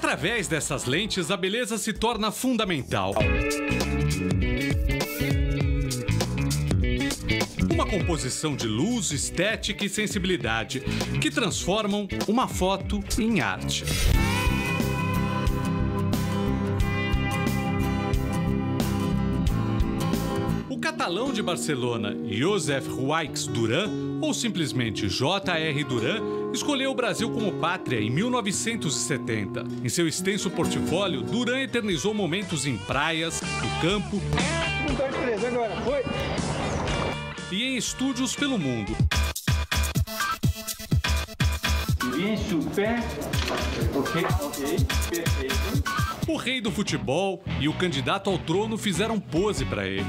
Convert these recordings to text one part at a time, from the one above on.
Através dessas lentes, a beleza se torna fundamental. Uma composição de luz, estética e sensibilidade que transformam uma foto em arte. O catalão de Barcelona, Josep Ruiz Duran, ou simplesmente J.R. Duran, escolheu o Brasil como pátria em 1970. Em seu extenso portfólio, Duran eternizou momentos em praias, no campo 1, 2, 3, agora, foi! E em estúdios pelo mundo. Bien, super. Ok, perfeito. O rei do futebol e o candidato ao trono fizeram pose para ele.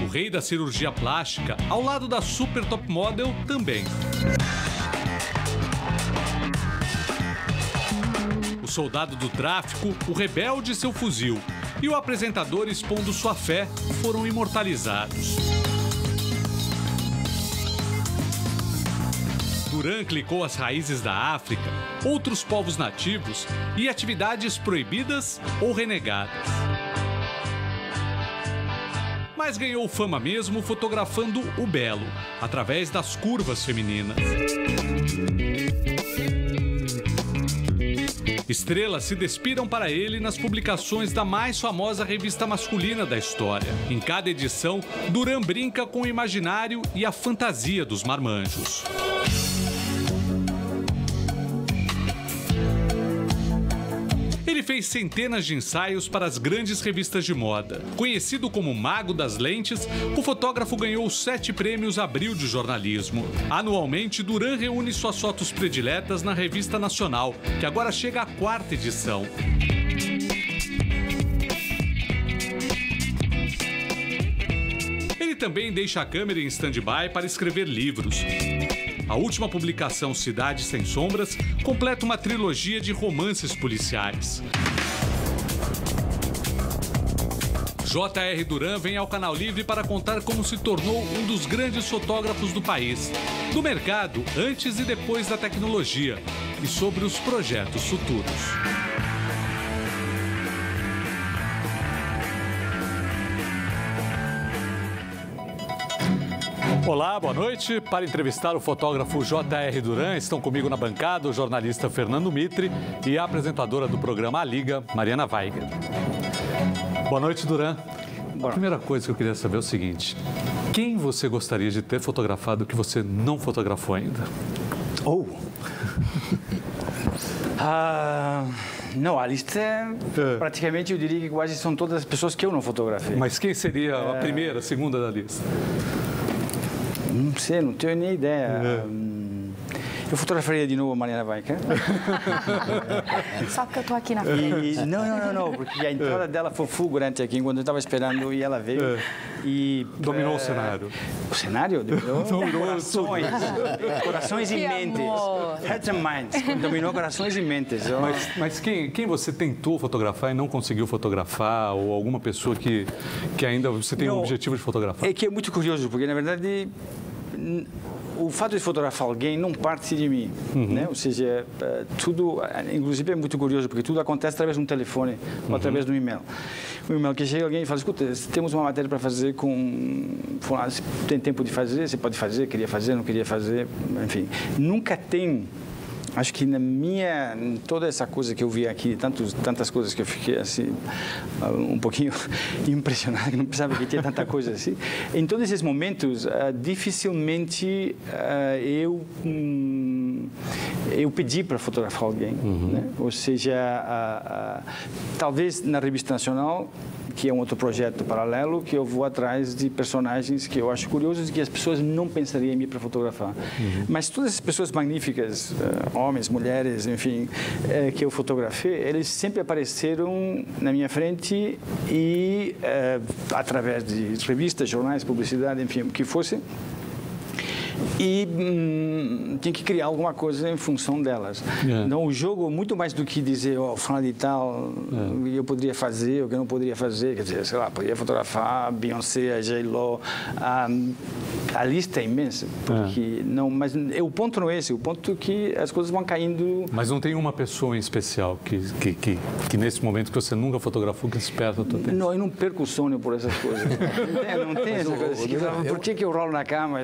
O rei da cirurgia plástica, ao lado da super top model, também. O soldado do tráfico, o rebelde e seu fuzil, e o apresentador expondo sua fé foram imortalizados. Duran clicou as raízes da África, outros povos nativos e atividades proibidas ou renegadas. Mas ganhou fama mesmo fotografando o belo, através das curvas femininas. Estrelas se despiram para ele nas publicações da mais famosa revista masculina da história. Em cada edição, Duran brinca com o imaginário e a fantasia dos marmanjos. Ele fez centenas de ensaios para as grandes revistas de moda. Conhecido como Mago das Lentes, o fotógrafo ganhou 7 prêmios Abril de jornalismo. Anualmente, Duran reúne suas fotos prediletas na Revista Nacional, que agora chega à 4ª edição. Ele também deixa a câmera em stand-by para escrever livros. A última publicação, Cidade Sem Sombras, completa uma trilogia de romances policiais. J.R. Duran vem ao Canal Livre para contar como se tornou um dos grandes fotógrafos do país, do mercado antes e depois da tecnologia, e sobre os projetos futuros. Olá, boa noite. Para entrevistar o fotógrafo J.R. Duran, estão comigo na bancada o jornalista Fernando Mitre e a apresentadora do programa A Liga, Mariana Weiger. Boa noite, Duran. A primeira coisa que eu queria saber é o seguinte: quem você gostaria de ter fotografado que você não fotografou ainda? Não, a lista praticamente eu diria que quase são todas as pessoas que eu não fotografei. Mas quem seria a primeira, a segunda da lista? Não sei, não tenho nem ideia. Eu fotografaria de novo a Mariana Weiger. Só porque eu estou aqui na frente. Não, porque a entrada dela foi fulgurante aqui, enquanto eu estava esperando, e ela veio. E dominou o cenário. O cenário? Dominou corações. Corações e mentes. Heads and minds. Dominou corações e mentes. Mas quem você tentou fotografar e não conseguiu fotografar? Ou alguma pessoa que ainda você tem o objetivo de fotografar? É que é muito curioso, porque na verdade o fato de fotografar alguém não parte de mim, né? Ou seja, tudo, inclusive é muito curioso, porque tudo acontece através de um telefone ou através de um e-mail. Um e-mail que chega alguém e fala: escuta, temos uma matéria para fazer com... Tem tempo de fazer? Você pode fazer? Queria fazer? Não queria fazer? Enfim, nunca tem... Acho que em toda essa coisa que eu vi aqui, tantas coisas que eu fiquei assim, um pouquinho impressionado, que não pensava que tinha tanta coisa assim. Em todos esses momentos, dificilmente eu pedi para fotografar alguém, né? Ou seja, talvez na Revista Nacional, que é um outro projeto paralelo, que eu vou atrás de personagens que eu acho curiosos e que as pessoas não pensariam em mim para fotografar. Mas todas essas pessoas magníficas, homens, mulheres, enfim, que eu fotografei, eles sempre apareceram na minha frente e, através de revistas, jornais, publicidade, enfim, o que fosse, e tinha que criar alguma coisa em função delas. Então, o jogo, muito mais do que dizer, fulano de tal, eu poderia fazer, o que eu não poderia fazer, quer dizer, sei lá, poderia fotografar a Beyoncé, a J.Lo, a lista é imensa, porque não, mas o ponto não é esse, o ponto é que as coisas vão caindo. Mas não tem uma pessoa em especial que nesse momento que você nunca fotografou, que desperta o teu tempo? Não, eu não perco o sono por essas coisas. Não tem essa coisa assim, por que eu rolo na cama?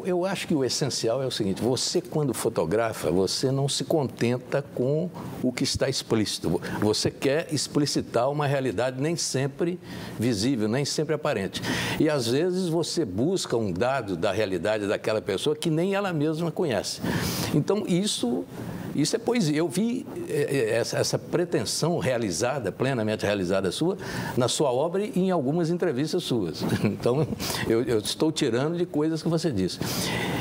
Eu acho que o essencial é o seguinte, você quando fotografa, você não se contenta com o que está explícito. Você quer explicitar uma realidade nem sempre visível, nem sempre aparente. E às vezes você busca um dado da realidade daquela pessoa que nem ela mesma conhece. Então, isso é poesia. Eu vi essa pretensão realizada, plenamente realizada sua, na sua obra e em algumas entrevistas suas. Então, eu estou tirando de coisas que você disse.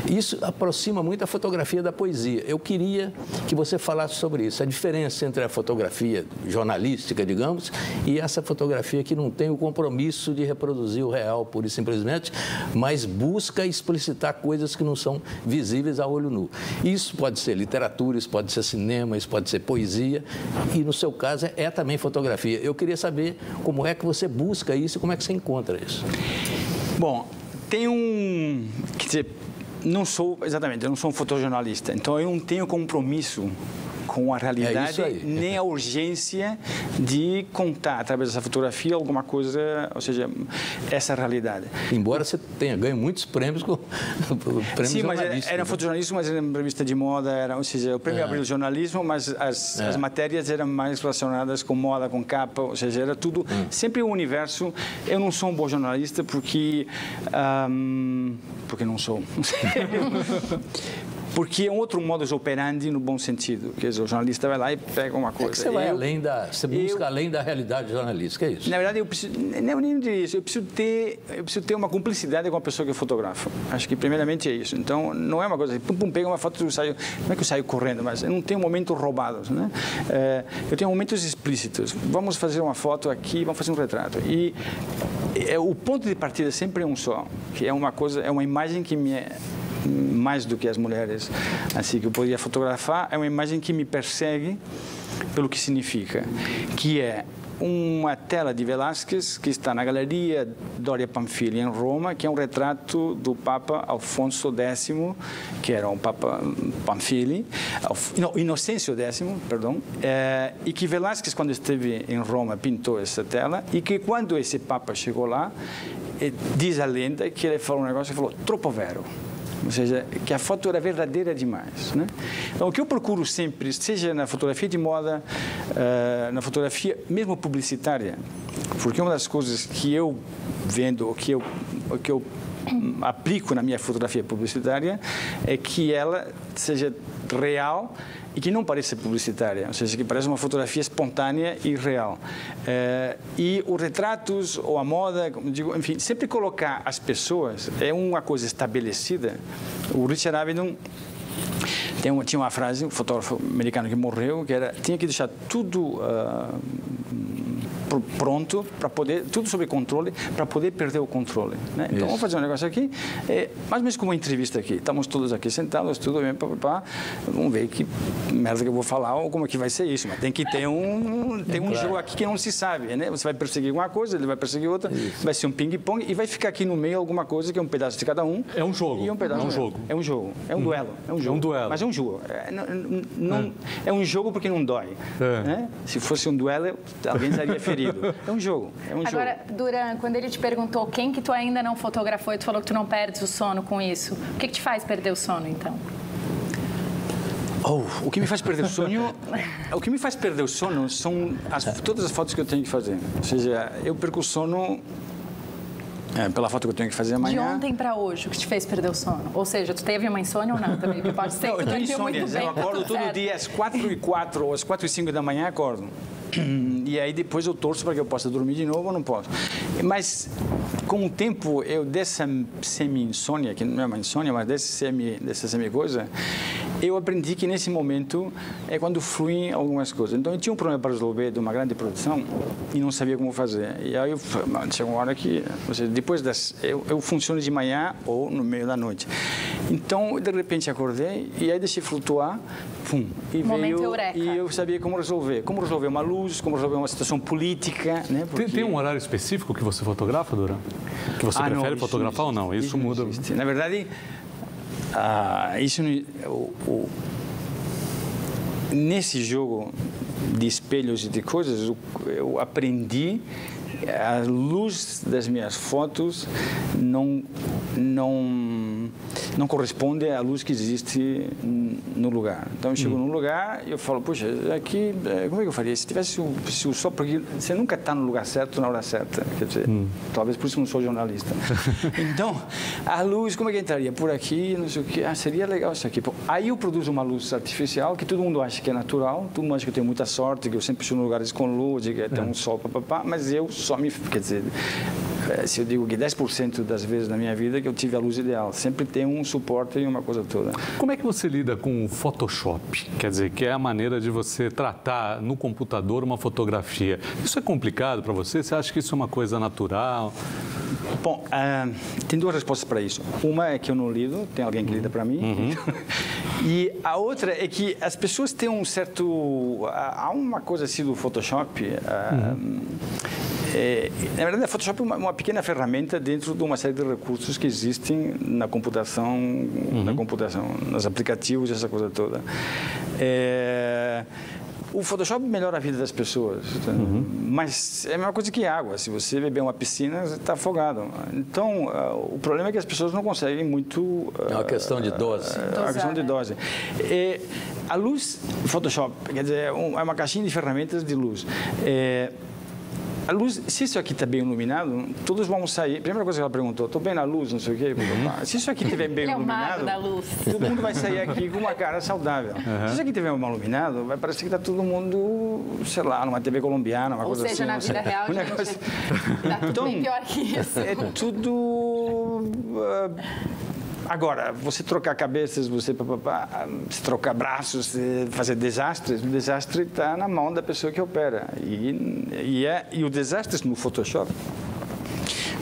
Isso aproxima muito a fotografia da poesia. Eu queria que você falasse sobre isso, a diferença entre a fotografia jornalística, digamos, e essa fotografia que não tem o compromisso de reproduzir o real, pura e simplesmente, mas busca explicitar coisas que não são visíveis a olho nu. Isso pode ser literatura, isso pode ser cinema, isso pode ser poesia e, no seu caso, é também fotografia. Eu queria saber como é que você busca isso e como é que você encontra isso. Bom, tem quer dizer, eu não sou um fotojornalista, então eu não tenho compromisso com a realidade, nem a urgência de contar, através dessa fotografia, alguma coisa, ou seja, essa realidade. Embora você tenha ganho muitos prêmios com prêmios. Sim, mas era fotojornalismo, mas era uma revista de moda, ou seja, o prêmio abriu o jornalismo, mas as matérias eram mais relacionadas com moda, com capa, ou seja, era tudo, sempre o universo. Eu não sou um bom jornalista porque não sou. Porque é um outro modus operandi no bom sentido. Quer dizer, o jornalista vai lá e pega uma coisa. Você vai você busca além da realidade jornalística, é isso? Na verdade, não nem disso. Eu preciso ter uma cumplicidade com a pessoa que eu fotografo. Acho que primeiramente é isso. Então, não é uma coisa assim, pega uma foto e saio. Não é que eu saio correndo, mas eu não tenho momentos roubados, né? Eu tenho momentos explícitos. Vamos fazer uma foto aqui, vamos fazer um retrato. E o ponto de partida sempre é um só, que é uma imagem que me é mais do que as mulheres assim que eu poderia fotografar, é uma imagem que me persegue pelo que significa, que é uma tela de Velázquez que está na Galeria Doria Pamphili em Roma, que é um retrato do Papa Alfonso X, que era um Papa Pamphili, Inocêncio X, perdão, e que Velázquez, quando esteve em Roma, pintou essa tela, e que quando esse Papa chegou lá, diz a lenda que ele falou um negócio, ele falou, troppo vero. Ou seja, que a foto era verdadeira demais, né? Então, o que eu procuro sempre, seja na fotografia de moda, na fotografia mesmo publicitária, porque uma das coisas que eu vendo, o que eu aplico na minha fotografia publicitária, é que ela seja real e que não pareça publicitária, ou seja, que pareça uma fotografia espontânea e real. E os retratos ou a moda, como digo, enfim, sempre colocar as pessoas é uma coisa estabelecida. O Richard Avedon tinha uma frase, um fotógrafo americano que morreu, que era, tinha que deixar tudo pronto para poder, tudo sob controle, para poder perder o controle, né? Então, vamos fazer um negócio aqui, mais ou menos como uma entrevista aqui. Estamos todos aqui sentados, tudo bem, vamos ver que merda que eu vou falar ou como é que vai ser isso. Mas tem que ter um jogo aqui que não se sabe, né? Você vai perseguir uma coisa, ele vai perseguir outra, vai ser um ping-pong e vai ficar aqui no meio alguma coisa que é um pedaço de cada um. É um jogo. E um pedaço é um jogo. É um duelo. É um duelo. Mas é um jogo. É um jogo porque não dói. Né? Se fosse um duelo, alguém estaria ferido. É um jogo. Agora, Duran, quando ele te perguntou quem que tu ainda não fotografou e tu falou que tu não perdes o sono com isso, o que te faz perder o sono, então? O que me faz perder o sono, são todas as fotos que eu tenho que fazer. Ou seja, eu perco o sono pela foto que eu tenho que fazer amanhã. De ontem para hoje, o que te fez perder o sono? Ou seja, tu teve uma insônia ou não também? Pode ser. Não, eu tenho insônia. Eu acordo todo dia às 4h04 ou às 4h05 da manhã, acordo. E aí depois eu torço para que eu possa dormir de novo ou não posso. Mas com o tempo, dessa semi-insônia, que não é uma insônia, mas dessa semi-coisa, eu aprendi que nesse momento é quando fluem algumas coisas. Então eu tinha um problema para resolver de uma grande produção e não sabia como fazer. E aí chegou uma hora que, ou seja, depois eu funciono de manhã ou no meio da noite. Então de repente acordei e aí deixei flutuar, pum, e Momento veio eureka. e eu sabia como resolver uma luz, como resolver uma situação política, né? Porque... Tem um horário específico que você fotografa, Duran? Que você prefere fotografar ou não? Isso muda. Na verdade, nesse jogo de espelhos e de coisas, eu aprendi a luz das minhas fotos não corresponde à luz que existe no lugar. Então eu chego num lugar e eu falo, puxa, aqui, como é que eu faria? Se tivesse o sol, porque você nunca está no lugar certo na hora certa. Quer dizer, talvez por isso não sou jornalista. Então, a luz, como é que entraria? Por aqui, não sei o quê. Seria legal isso aqui. Aí eu produzo uma luz artificial que todo mundo acha que é natural, todo mundo acha que eu tenho muita sorte, que eu sempre estou em lugares com luz, que tem um sol, papapá, mas eu só me... Quer dizer, se eu digo que 10% das vezes na minha vida que eu tive a luz ideal, sempre tem um suporte e uma coisa toda. Como é que você lida com o Photoshop? Quer dizer, que é a maneira de você tratar no computador uma fotografia. Isso é complicado para você? Você acha que isso é uma coisa natural? Bom, tem duas respostas para isso. Uma é que eu não lido, tem alguém que lida para mim. E a outra é que as pessoas têm um certo... Há uma coisa assim do Photoshop... na verdade, o Photoshop é uma pequena ferramenta dentro de uma série de recursos que existem na computação, nos aplicativos, essa coisa toda. O Photoshop melhora a vida das pessoas, mas é a mesma coisa que água. Se você beber uma piscina, você está afogado. Então, o problema é que as pessoas não conseguem muito... É uma questão de dose. É uma questão de dose. A luz, Photoshop, quer dizer, é uma caixinha de ferramentas de luz. A luz, se isso aqui está bem iluminado, todos vão sair. A primeira coisa que ela perguntou, estou bem na luz, não sei o quê. Se isso aqui estiver bem iluminado, todo mundo vai sair aqui com uma cara saudável. Se isso aqui estiver mal iluminado, vai parecer que está todo mundo, sei lá, numa TV colombiana, uma coisa assim. Ou seja, na vida real, gente, está tudo bem pior que isso. É tudo... Agora, você trocar cabeças, você trocar braços, fazer desastres, o desastre está na mão da pessoa que opera. E o desastre no Photoshop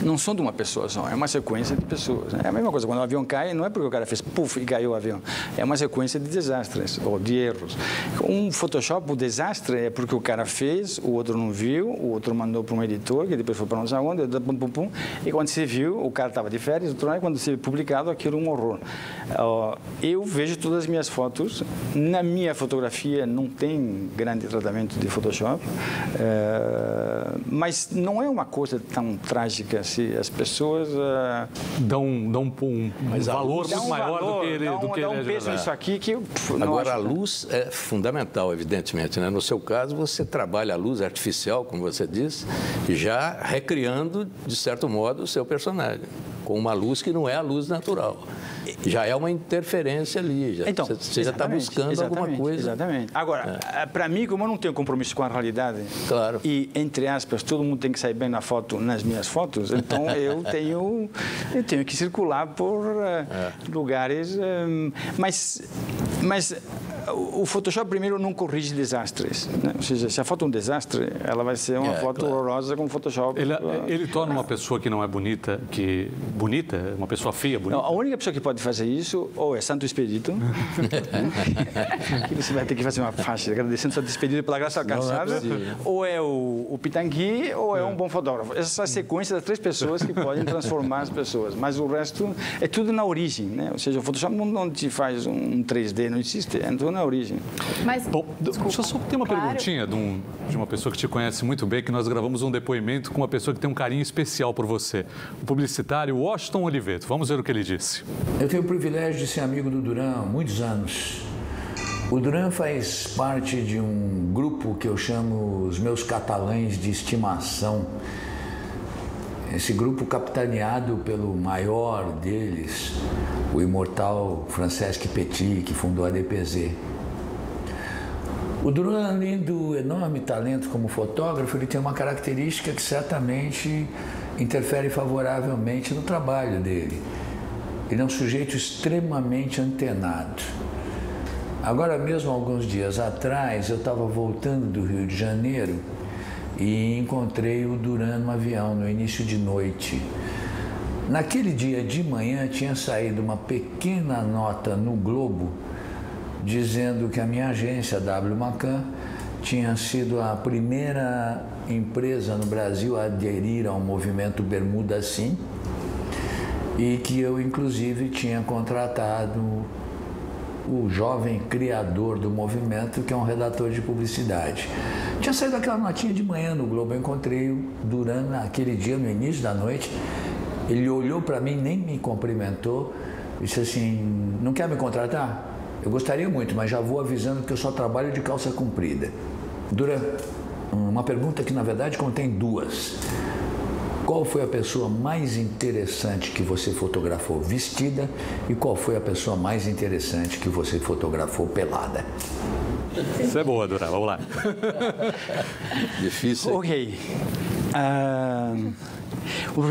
não são de uma pessoa só, é uma sequência de pessoas. É a mesma coisa, quando o avião cai, não é porque o cara fez puff e caiu o avião, é uma sequência de desastres ou de erros. Um Photoshop, o desastre é porque o cara fez, o outro não viu, o outro mandou para um editor, que depois foi para não sei onde, e quando você viu, o cara estava de férias, e quando você publicado, aquilo é um horror. Eu vejo todas as minhas fotos, na minha fotografia não tem grande tratamento de Photoshop, mas não é uma coisa tão trágica. Se as pessoas dão um valor muito maior do que ele dá um peso nisso aqui que agora a luz é fundamental, evidentemente, né? No seu caso você trabalha a luz artificial, como você disse, já recriando de certo modo o seu personagem com uma luz que não é a luz natural. Já é uma interferência ali, então, você já está buscando alguma coisa. Exatamente. Agora, para mim, como eu não tenho compromisso com a realidade, claro. E, entre aspas, todo mundo tem que sair bem na foto, nas minhas fotos, então eu tenho que circular por lugares, mas o Photoshop, primeiro, não corrige desastres, né? Ou seja, se a foto é um desastre, ela vai ser uma foto horrorosa com o Photoshop. Ele torna uma pessoa que não é bonita, uma pessoa feia, bonita? Não, a única pessoa que pode fazer isso, ou é Santo Expedito, que você vai ter que fazer uma faixa agradecendo Santo Expedito pela graça alcançada, ou é o Pitangui, ou é um bom fotógrafo. Essa é a sequência das 3 pessoas que podem transformar as pessoas, mas o resto é tudo na origem, né? Ou seja, o Photoshop não te faz um 3D, não existe, é tudo na origem. Mas, bom, deixa eu só ter uma perguntinha de uma pessoa que te conhece muito bem, que nós gravamos um depoimento com uma pessoa que tem um carinho especial por você, o publicitário Washington Oliveto. Vamos ver o que ele disse. Eu tenho o privilégio de ser amigo do Duran há muitos anos. O Duran faz parte de um grupo que eu chamo os meus catalães de estimação. Esse grupo capitaneado pelo maior deles, o imortal Francesc Petit, que fundou a DPZ. O Duran, além do enorme talento como fotógrafo, ele tem uma característica que certamente interfere favoravelmente no trabalho dele. Ele é um sujeito extremamente antenado. Agora mesmo, alguns dias atrás, eu estava voltando do Rio de Janeiro e encontrei o Duran no avião, no início de noite. Naquele dia de manhã tinha saído uma pequena nota no Globo dizendo que a minha agência, W Macan, tinha sido a primeira empresa no Brasil a aderir ao movimento Bermuda Sim e que eu, inclusive, tinha contratado o jovem criador do movimento, que é um redator de publicidade. Tinha saído aquela notinha de manhã no Globo, eu encontrei o Duran naquele dia, no início da noite. Ele olhou para mim, nem me cumprimentou, disse assim: não quer me contratar? Eu gostaria muito, mas já vou avisando que eu só trabalho de calça comprida. Duran, uma pergunta que na verdade contém duas. Qual foi a pessoa mais interessante que você fotografou vestida e qual foi a pessoa mais interessante que você fotografou pelada? Isso é boa, Duran. Vamos lá. Difícil. Ok.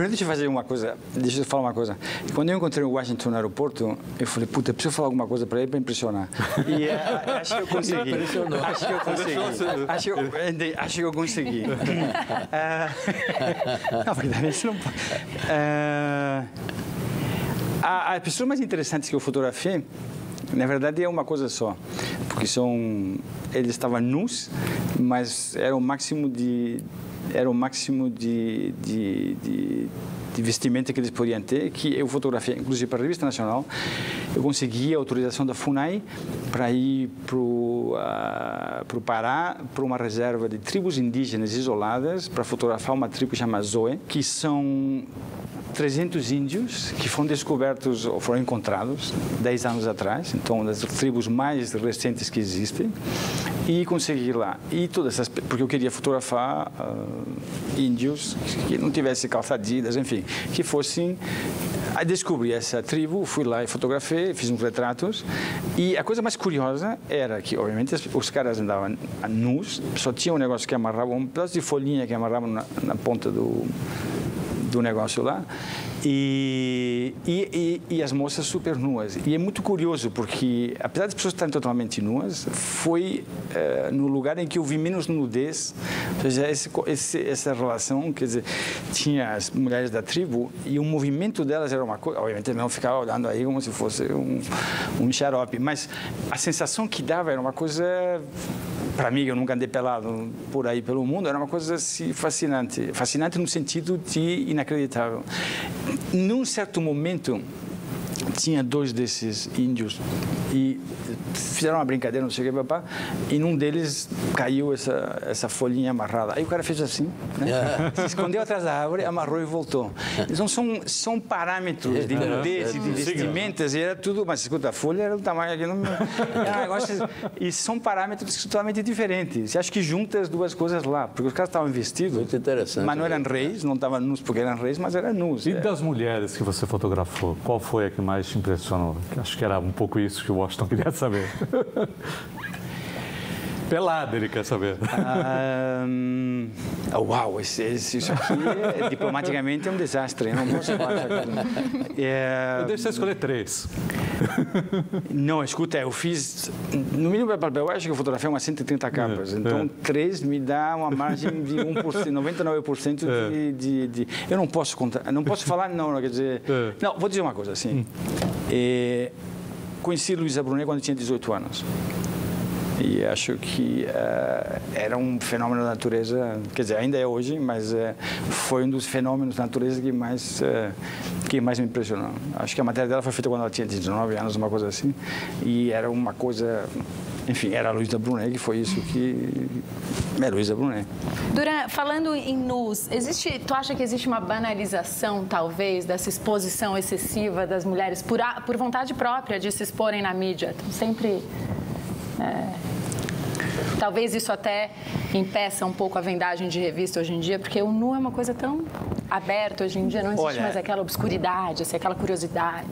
Deixa eu fazer uma coisa, deixa eu falar uma coisa. Quando eu encontrei o Washington no aeroporto, eu falei, puta, preciso falar alguma coisa para ele para impressionar. E acho que eu consegui. Acho que eu consegui. Não, porque também isso não pode. As pessoas mais interessantes que eu fotografei, na verdade, é uma coisa só, porque eles estavam nus, mas era o máximo de vestimenta que eles podiam ter, que eu fotografei, inclusive para a Revista Nacional. Eu consegui a autorização da FUNAI para ir para o Pará, para uma reserva de tribos indígenas isoladas, para fotografar uma tribo chamada Zoe, que são 300 índios que foram descobertos ou foram encontrados 10 anos atrás, então das tribos mais recentes que existem, e consegui lá. E todas essas, porque eu queria fotografar índios que não tivessem calça Adidas, enfim, que fossem. Aí descobri essa tribo, fui lá e fotografei, fiz uns retratos, e a coisa mais curiosa era que, obviamente, os caras andavam nus, só tinha um negócio que amarrava, um pedaço de folhinha que amarrava na ponta do negócio lá, e as moças super nuas. E é muito curioso, porque, apesar das pessoas estarem totalmente nuas, foi no lugar em que eu vi menos nudez, ou seja, essa relação, quer dizer, tinha as mulheres da tribo, e o movimento delas era uma coisa, obviamente não ficava olhando aí como se fosse um xarope, mas a sensação que dava era uma coisa, para mim, eu nunca andei pelado por aí pelo mundo, era uma coisa assim, fascinante. Fascinante no sentido de inacreditável. Num certo momento, tinha 2 desses índios e fizeram uma brincadeira, não sei o que, papá, e num deles caiu essa folhinha amarrada. Aí o cara fez assim, né? Se escondeu atrás da árvore, amarrou e voltou. Então são parâmetros de nudez e de vestimentas, e era tudo, mas escuta, a folha era do tamanho aqui, era um negócio, e são parâmetros totalmente diferentes. Você acha que junta as duas coisas lá, porque os caras estavam vestidos, muito interessante, mas não eram reis, não estavam nus porque eram reis, mas eram nus. E das mulheres que você fotografou, qual foi a que mais te impressionou? Acho que era um pouco isso que o Washington queria saber. Pelada, ele quer saber. Uau, isso aqui diplomaticamente é um desastre. Eu não posso falar essa coisa. Deixa você escolher 3. Não, escuta, eu fiz, no mínimo papel, eu acho que eu fotografei umas 130 capas. Então, 3 me dá uma margem de 1%, 99% de... Eu não posso contar, não posso falar, não, quer dizer... Não, vou dizer uma coisa, assim. Conheci Luísa Brunet quando tinha 18 anos. E acho que era um fenômeno da natureza, quer dizer, ainda é hoje, mas foi um dos fenômenos da natureza que mais me impressionou. Acho que a matéria dela foi feita quando ela tinha 19 anos, uma coisa assim, e era uma coisa, enfim, era a Luísa Brunet, que foi isso que... É Luísa Brunet. Duran, falando em nus, tu acha que existe uma banalização, talvez, dessa exposição excessiva das mulheres por vontade própria de se exporem na mídia? Então, sempre... Talvez isso até impeça um pouco a vendagem de revista hoje em dia, porque o nu é uma coisa tão aberta hoje em dia, não existe mais aquela obscuridade, assim, aquela curiosidade.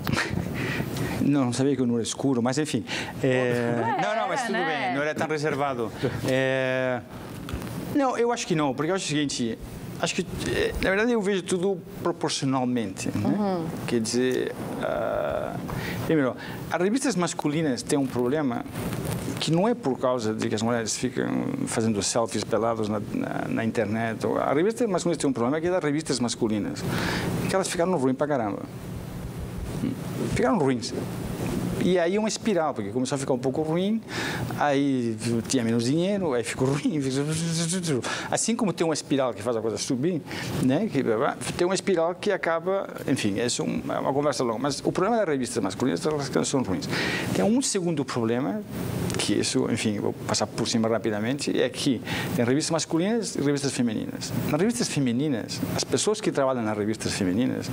Não sabia que o nu era escuro, mas enfim. Não, mas tudo bem, não era tão reservado. Não, eu acho que não, porque eu acho o seguinte... Acho que, na verdade, eu vejo tudo proporcionalmente. Né? Quer dizer, primeiro, as revistas masculinas têm um problema que não é por causa de que as mulheres ficam fazendo selfies pelados na internet. A revista masculina tem um problema que é das revistas masculinas, que elas ficaram ruins pra caramba. Ficaram ruins. E aí uma espiral, porque começou a ficar um pouco ruim, aí tinha menos dinheiro, aí ficou ruim. Assim como tem uma espiral que faz a coisa subir, né? Tem uma espiral que acaba, enfim, é uma conversa longa. Mas o problema das revistas masculinas é que elas são ruins. Tem um segundo problema, que isso, enfim, vou passar por cima rapidamente, é que tem revistas masculinas e revistas femininas. Nas revistas femininas, as pessoas que trabalham nas revistas femininas,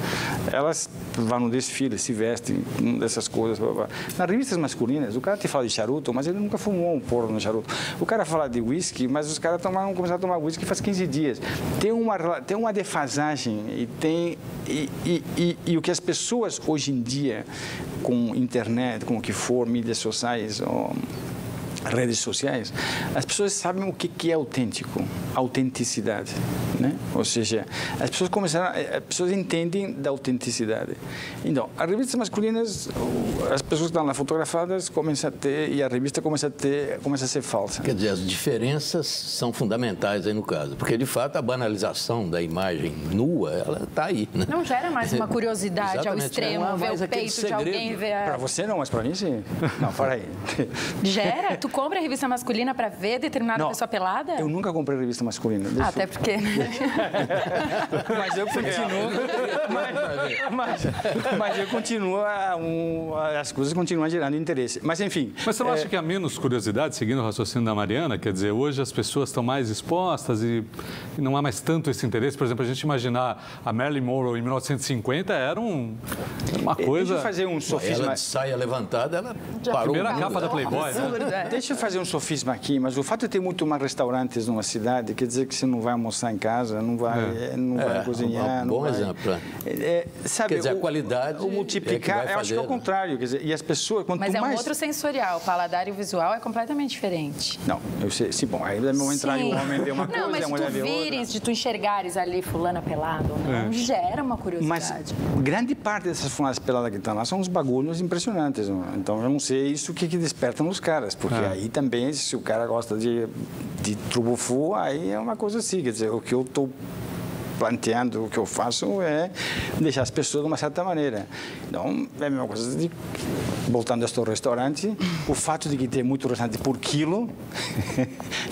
elas vão no desfile, se vestem, dessas coisas, blá, blá. Nas revistas masculinas, o cara te fala de charuto, mas ele nunca fumou um porro no charuto. O cara fala de whisky, mas os caras começaram a tomar whisky faz 15 dias. Tem uma defasagem e o que as pessoas hoje em dia, com internet, com o que for, mídias sociais, redes sociais, as pessoas sabem o que é autêntico, autenticidade, né? Ou seja, as pessoas entendem da autenticidade. Então, as revistas masculinas, as pessoas que estão lá fotografadas começam a ter, e a revista começa a ser falsa. Quer dizer, as diferenças são fundamentais aí no caso, porque de fato a banalização da imagem nua, ela está aí, né? Não gera mais uma curiosidade ao extremo, ver o peito de alguém, ver Para você não, mas para mim sim. Não, para aí. Gera? Tu compra a revista masculina para ver determinada pessoa pelada? Eu nunca comprei revista masculina. Até porque... Mas eu continuo... mas eu continuo... As coisas continuam gerando interesse. Mas, enfim... Mas você não acha que há menos curiosidade, seguindo o raciocínio da Mariana? Quer dizer, hoje as pessoas estão mais expostas e não há mais tanto esse interesse. Por exemplo, a gente imaginar a Marilyn Monroe em 1950 era uma coisa... Deixa eu fazer um sofisma... Ela de saia levantada, ela parou. Primeira capa da Playboy, né? Deixa eu fazer um sofisma aqui, mas o fato de ter muito mais restaurantes numa cidade quer dizer que você não vai almoçar em casa, não vai cozinhar. Bom exemplo. Sabe, quer dizer, a qualidade. O multiplicar, eu acho que é o contrário. Quer dizer, e as pessoas, quanto mais. Mas é um outro sensorial. O paladar e o visual é completamente diferente. Não, eu sei. Sim, bom, aí vamos entrar e o homem vê uma coisa, a mulher vê outra. Não, mas se tu enxergares ali fulana pelada ou não, gera uma curiosidade. Mas grande parte dessas fulanas peladas que estão lá são uns bagulhos impressionantes. Então, eu não sei isso o que desperta nos caras, porque aí também, se o cara gosta de trubufu, aí é uma coisa assim, quer dizer, o que eu estou planteando, o que eu faço é deixar as pessoas de uma certa maneira. Então, é a mesma coisa de, voltando a este restaurante, o fato de que tem muito restaurante por quilo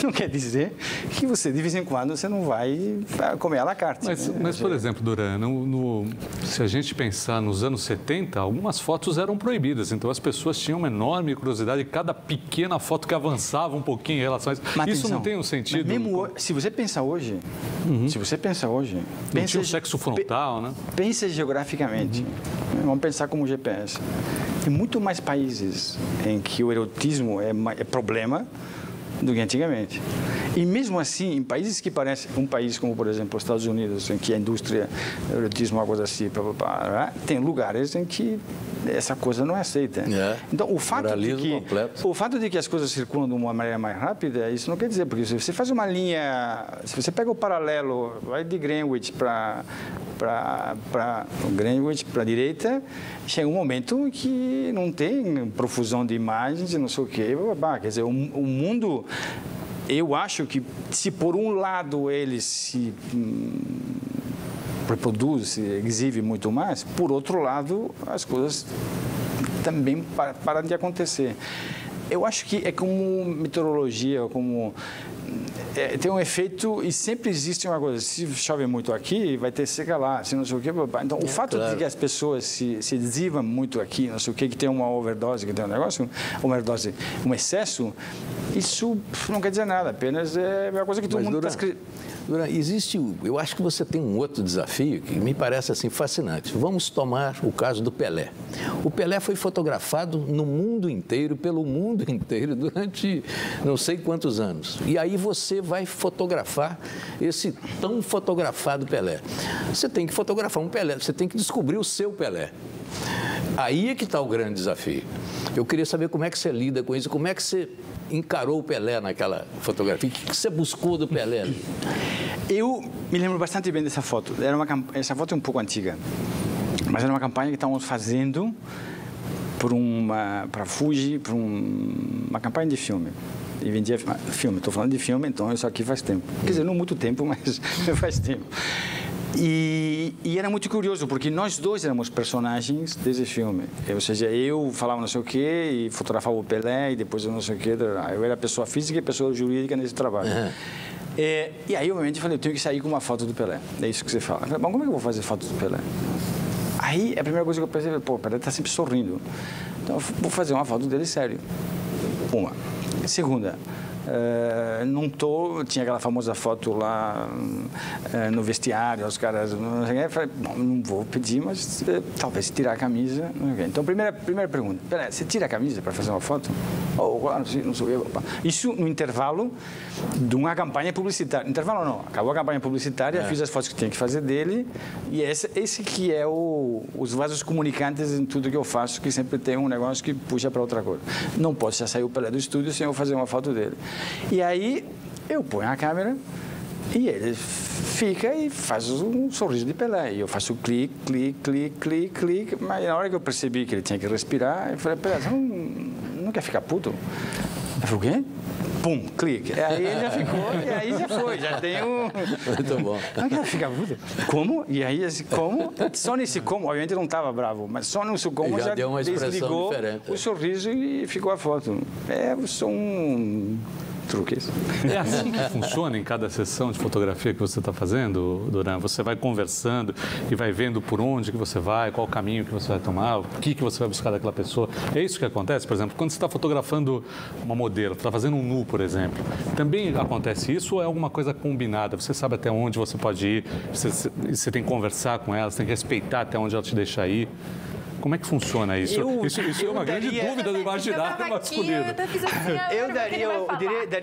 não quer dizer que você, de vez em quando, você não vai comer à la carte. Mas por exemplo, Duran, se a gente pensar nos anos 70, algumas fotos eram proibidas, então as pessoas tinham uma enorme curiosidade, cada pequena foto que avançava um pouquinho em relação a isso. Mas isso atenção, não tem um sentido... Mesmo, se você pensa hoje, não tinha o sexo frontal, né? Pensa geograficamente. Vamos pensar como GPS. Tem muito mais países em que o erotismo é problema do que antigamente. E mesmo assim, em países que parecem... Um país como, por exemplo, os Estados Unidos, em que a indústria do erotismo é uma coisa assim, tem lugares em que essa coisa não é aceita. Então, o fato de que as coisas circulam de uma maneira mais rápida, isso não quer dizer, porque se você faz uma linha... Se você pega o paralelo, vai de Greenwich para a direita, chega um momento que não tem profusão de imagens e não sei o quê. Quer dizer, o mundo... Eu acho que, se por um lado ele se reproduz, se exibe muito mais, por outro lado, as coisas também param de acontecer. Eu acho que é como meteorologia, como... tem um efeito e sempre existe uma coisa. Se chove muito aqui, vai ter seca lá, se não sei o quê. Então, o fato de que as pessoas se exibam muito aqui, não sei o quê, que tem uma overdose, que tem um negócio, um excesso, isso não quer dizer nada, apenas é uma coisa que todo mundo está escrevendo. Eu acho que você tem um outro desafio que me parece assim fascinante. Vamos tomar o caso do Pelé. O Pelé foi fotografado no mundo inteiro, pelo mundo inteiro, durante não sei quantos anos. E aí você vai fotografar esse tão fotografado Pelé. Você tem que fotografar um Pelé, você tem que descobrir o seu Pelé. Aí é que está o grande desafio. Eu queria saber como é que você lida com isso, como é que você encarou o Pelé naquela fotografia, o que você buscou do Pelé ali? Eu me lembro bastante bem dessa foto. Essa foto é um pouco antiga, mas era uma campanha que estávamos fazendo para Fuji, para uma campanha de filme. E vendia filme. Estou falando de filme, então isso aqui faz tempo. Quer dizer, não muito tempo, mas faz tempo. E era muito curioso, porque nós dois éramos personagens desse filme. Ou seja, eu falava não sei o quê e fotografava o Pelé e depois eu não sei o quê. Eu era pessoa física e pessoa jurídica nesse trabalho. E aí, obviamente, eu falei, eu tenho que sair com uma foto do Pelé. É isso que você fala. Eu falei, bom, como é que eu vou fazer foto do Pelé? Aí, a primeira coisa que eu pensei, pô, o Pelé está sempre sorrindo. Então, eu vou fazer uma foto dele sério. Uma. Segunda, tinha aquela famosa foto lá no vestiário, os caras, não sei o que, eu falei, bom, não vou pedir, mas talvez tirar a camisa, não sei o que. Então, primeira pergunta, Pelé, você tira a camisa para fazer uma foto? Claro, não sei o que. Isso no intervalo de uma campanha publicitária. Intervalo não, acabou a campanha publicitária, fiz as fotos que tinha que fazer dele, e esse que é os vasos comunicantes em tudo que eu faço, que sempre tem um negócio que puxa para outra coisa. Não posso já sair o Pelé do estúdio sem eu fazer uma foto dele. E aí eu ponho a câmera e ele fica e faz um sorriso de Pelé. E eu faço clique, clique, clique, clique, clique. Mas na hora que eu percebi que ele tinha que respirar, eu falei, Pelé, você não quer ficar puto? Ele falou, o quê? Pum, clique. Aí ele já ficou, e aí já foi, já tem um... Muito bom. Não quer ficar puto? Como? E aí, como? Só nesse como, obviamente não estava bravo, mas só nesse como já deu uma expressão desligou diferente. O sorriso e ficou a foto. Eu sou um... truques. É assim que funciona em cada sessão de fotografia que você está fazendo, Duran? Você vai conversando e vai vendo por onde que você vai, qual o caminho que você vai tomar, o que você vai buscar daquela pessoa. É isso que acontece, por exemplo, quando você está fotografando uma modelo, está fazendo um nu, por exemplo. Também acontece isso ou é alguma coisa combinada? Você sabe até onde você pode ir, você tem que conversar com ela, você tem que respeitar até onde ela te deixa ir. Como é que funciona isso? Isso é uma grande dúvida do imaginário masculino. Eu daria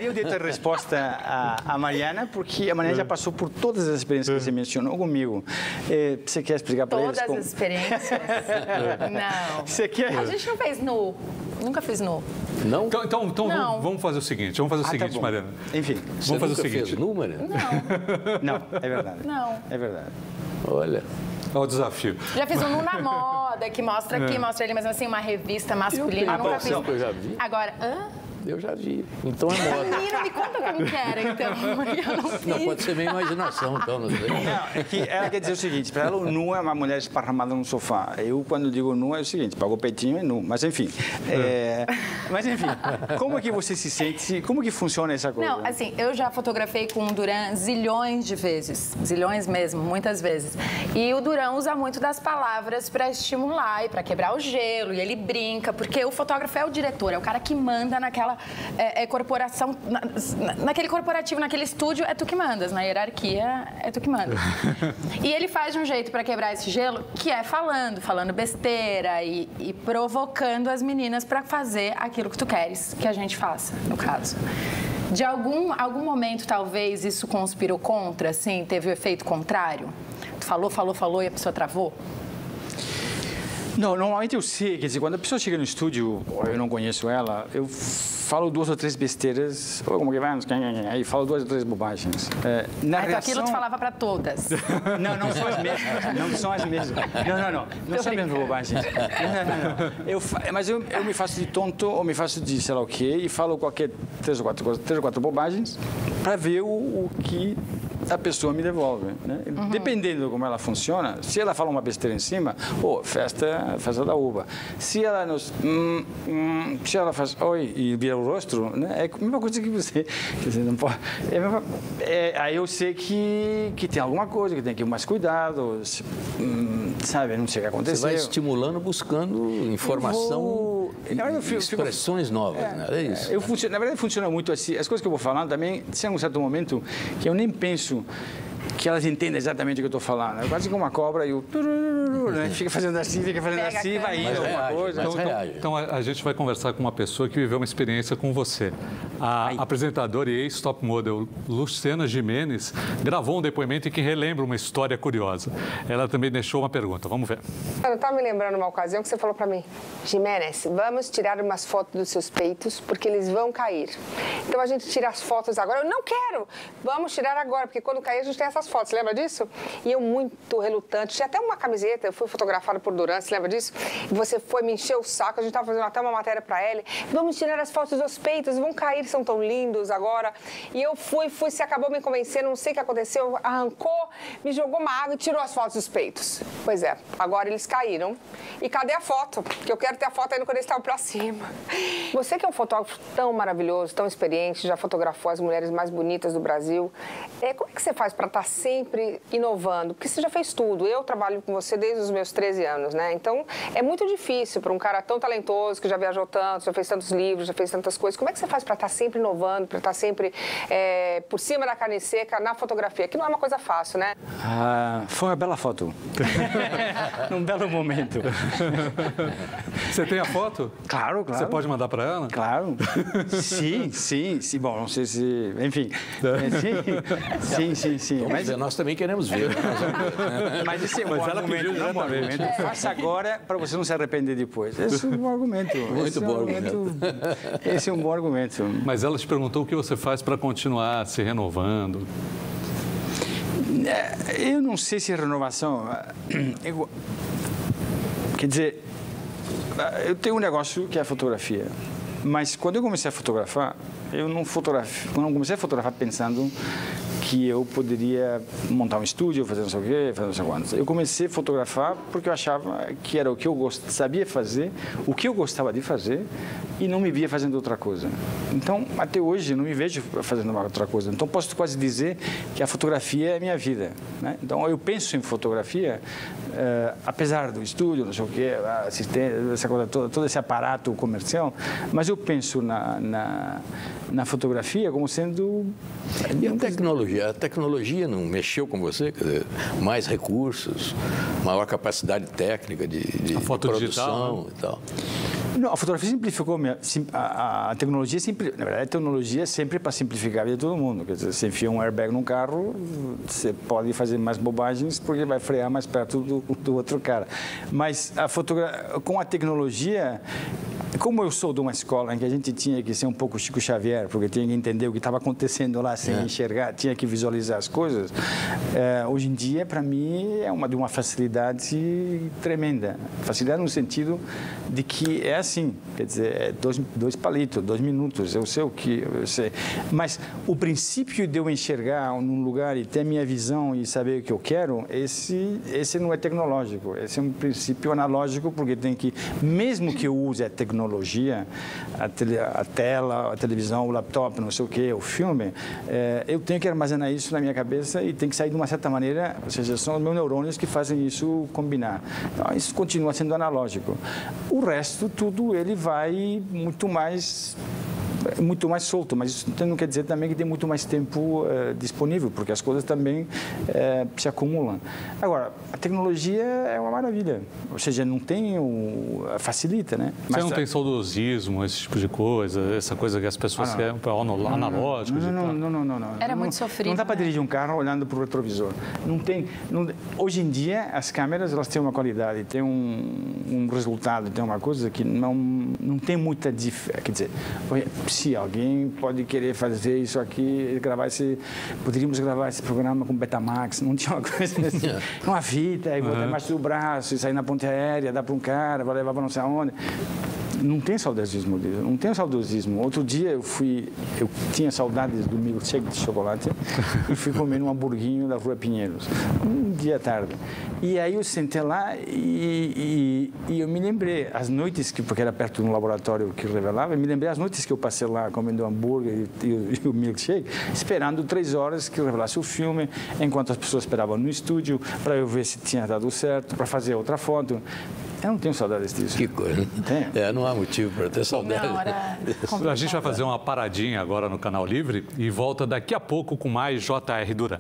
o direito de resposta à Mariana, porque a Mariana já passou por todas as experiências que você mencionou comigo. Você quer explicar para eles? Todas as experiências? Não. Você quer? A gente não fez nu. Nunca fiz nu. Não? Então vamos fazer o seguinte. Tá Mariana. Enfim. Vamos fazer o seguinte. Fez nu, Mariana? Não, é verdade. Não. É verdade. Olha. Olha o desafio. Já fiz um nu na moda, que mostra aqui, mostra ele, mas assim, uma revista masculina. Nunca fiz. Eu já vi. Agora, Eu já vi. Então é moda. Menina, me conta como que era, então. Eu não fiz. Não, pode ser minha imaginação, então, não sei. Não, é que ela quer dizer o seguinte, para ela o nu é uma mulher esparramada no sofá. Eu, quando digo nu, é o seguinte, pago o peitinho é nu. Mas, enfim. Como é que você se sente, como que funciona essa coisa? Não, assim, eu já fotografei com o Duran zilhões de vezes. Zilhões mesmo, muitas vezes. E o Duran usa muito das palavras para estimular e para quebrar o gelo. E ele brinca, porque o fotógrafo é o diretor, é o cara que manda naquela corporação, naquele corporativo, naquele estúdio, é tu que mandas. Na hierarquia, é tu que manda. E ele faz de um jeito para quebrar esse gelo, que é falando besteira e provocando as meninas para fazer aquilo que tu queres que a gente faça, no caso. De algum momento, talvez, isso conspirou contra, assim, teve o efeito contrário? Tu falou e a pessoa travou? Não, normalmente eu sei, quer dizer, quando a pessoa chega no estúdio, eu não conheço ela, eu falo 2 ou 3 besteiras, como que vai, aí falo 2 ou 3 bobagens. Na reação... Aquilo tu falava para todas. Não são as mesmas, não são as mesmas. Não são as mesmas bobagens. Não. Mas eu me faço de tonto ou me faço de sei lá o quê e falo qualquer 3 ou 4 bobagens para ver o que a pessoa me devolve, né? Dependendo de como ela funciona, se ela fala uma besteira em cima, festa da uva. Se ela se ela faz oi e vira o rosto, né? É a mesma coisa que você, quer dizer, não pode. Aí eu sei que tem alguma coisa que tem que ir mais cuidado, sabe? Não sei o que aconteceu. Você vai estimulando, buscando informação, expressões novas, né? É isso. Na verdade, funciona muito assim. As coisas que eu vou falando também, tem um certo momento que eu nem penso que elas entendem exatamente o que eu estou falando. É quase como uma cobra e fica fazendo assim, vai indo alguma coisa. Então a gente vai conversar com uma pessoa que viveu uma experiência com você. A apresentadora e ex-top model Luciana Gimenez gravou um depoimento em que relembra uma história curiosa. Ela também deixou uma pergunta. Vamos ver. Eu estava me lembrando uma ocasião que você falou para mim, Gimenez, vamos tirar umas fotos dos seus peitos porque eles vão cair. Então a gente tira as fotos agora. Eu não quero. Vamos tirar agora, porque quando cair a gente tem essas fotos, lembra disso? E eu muito relutante, tinha até uma camiseta, eu fui fotografada por Duran, você lembra disso? E você foi me encher o saco, a gente estava fazendo até uma matéria para ele, vamos tirar as fotos dos peitos, vão cair, são tão lindos agora. E eu fui, você acabou me convencendo, não sei o que aconteceu, arrancou, me jogou uma água e tirou as fotos dos peitos. Pois é, agora eles caíram. E cadê a foto? Que eu quero ter a foto ainda quando eles estavam para cima. Você que é um fotógrafo tão maravilhoso, tão experiente, já fotografou as mulheres mais bonitas do Brasil, como é que você faz para estar sempre inovando? Porque você já fez tudo. Eu trabalho com você desde os meus 13 anos, né? Então, é muito difícil para um cara tão talentoso, que já viajou tanto, já fez tantos livros, já fez tantas coisas. Como é que você faz para estar sempre inovando, para estar sempre por cima da carne seca na fotografia? Que não é uma coisa fácil, né? Foi uma bela foto. Num belo momento. Você tem a foto? Claro, claro. Você pode mandar para ela? Claro. Sim. Bom, não sei se... Enfim. Sim. Mas nós também queremos ver. Mas esse é um bom argumento. Faça agora para você não se arrepender depois. Esse é um bom argumento. Muito bom argumento. Esse é um bom argumento. Mas ela te perguntou o que você faz para continuar se renovando. Eu não sei se renovação... Quer dizer, eu tenho um negócio que é a fotografia. Mas quando eu comecei a fotografar, eu não comecei a fotografar pensando que eu poderia montar um estúdio, fazer não sei o quê, fazer não sei quantos. Eu comecei a fotografar porque eu achava que era o que eu sabia fazer, o que eu gostava de fazer, e não me via fazendo outra coisa. Então, até hoje, eu não me vejo fazendo outra coisa. Então, posso quase dizer que a fotografia é a minha vida, né? Então, eu penso em fotografia, apesar do estúdio, não sei o quê, assistência, essa coisa toda, todo esse aparato comercial, mas eu penso na fotografia como sendo... E a tecnologia? A tecnologia não mexeu com você? Quer dizer, mais recursos, maior capacidade técnica de produção digital, né? E tal. Não, a fotografia simplificou, a tecnologia sempre, na verdade, a tecnologia é sempre para simplificar a vida de todo mundo. Quer dizer, você enfia um airbag num carro, você pode fazer mais bobagens porque vai frear mais perto do outro cara. Mas com a tecnologia, como eu sou de uma escola em que a gente tinha que ser um pouco Chico Xavier, porque tinha que entender o que estava acontecendo lá sem enxergar, tinha que visualizar as coisas, hoje em dia, para mim, é de uma facilidade tremenda. Facilidade no sentido de que é assim, quer dizer, é dois palitos, 2 minutos, eu sei o que eu sei. Mas o princípio de eu enxergar num lugar e ter a minha visão e saber o que eu quero, esse não é tecnológico, esse é um princípio analógico, porque tem que, mesmo que eu use a tecnologia, a tela, a televisão, o laptop, não sei o que, o filme, eu tenho que armazenar isso na minha cabeça e tem que sair de uma certa maneira, ou seja, são os meus neurônios que fazem isso combinar. Então, isso continua sendo analógico. O resto, tudo, ele vai muito mais solto, mas isso não quer dizer também que tem muito mais tempo disponível, porque as coisas também se acumulam. Agora, a tecnologia é uma maravilha, ou seja, não tem facilita, né? Mas você não tem saudosismo, esse tipo de coisa, essa coisa que as pessoas querem analógico? Não. Era muito sofrido. Não dá para dirigir um carro olhando para o retrovisor. Hoje em dia, as câmeras, elas têm uma qualidade, têm um resultado, tem uma coisa que não tem muita diferença. Quer dizer, se alguém pode querer fazer isso aqui, poderíamos gravar esse programa com Betamax, não tinha uma coisa assim, uma fita, e botar embaixo do braço, e sair na ponte aérea, dar para um cara, vai levar para não sei aonde. Não tem saudosismo disso, não tem saudosismo. Outro dia eu tinha saudades do milkshake de chocolate e fui comer um hamburguinho da Rua Pinheiros, um dia à tarde. E aí eu sentei lá e eu me lembrei, as noites, porque era perto de um laboratório que revelava, eu me lembrei as noites que eu passei lá comendo hambúrguer e o milkshake, esperando 3 horas que eu revelasse o filme, enquanto as pessoas esperavam no estúdio, para eu ver se tinha dado certo, para fazer outra foto. Eu não tenho saudades disso. Que coisa. Não há motivo para ter saudade. A gente vai fazer uma paradinha agora no Canal Livre e volta daqui a pouco com mais J.R. Duran.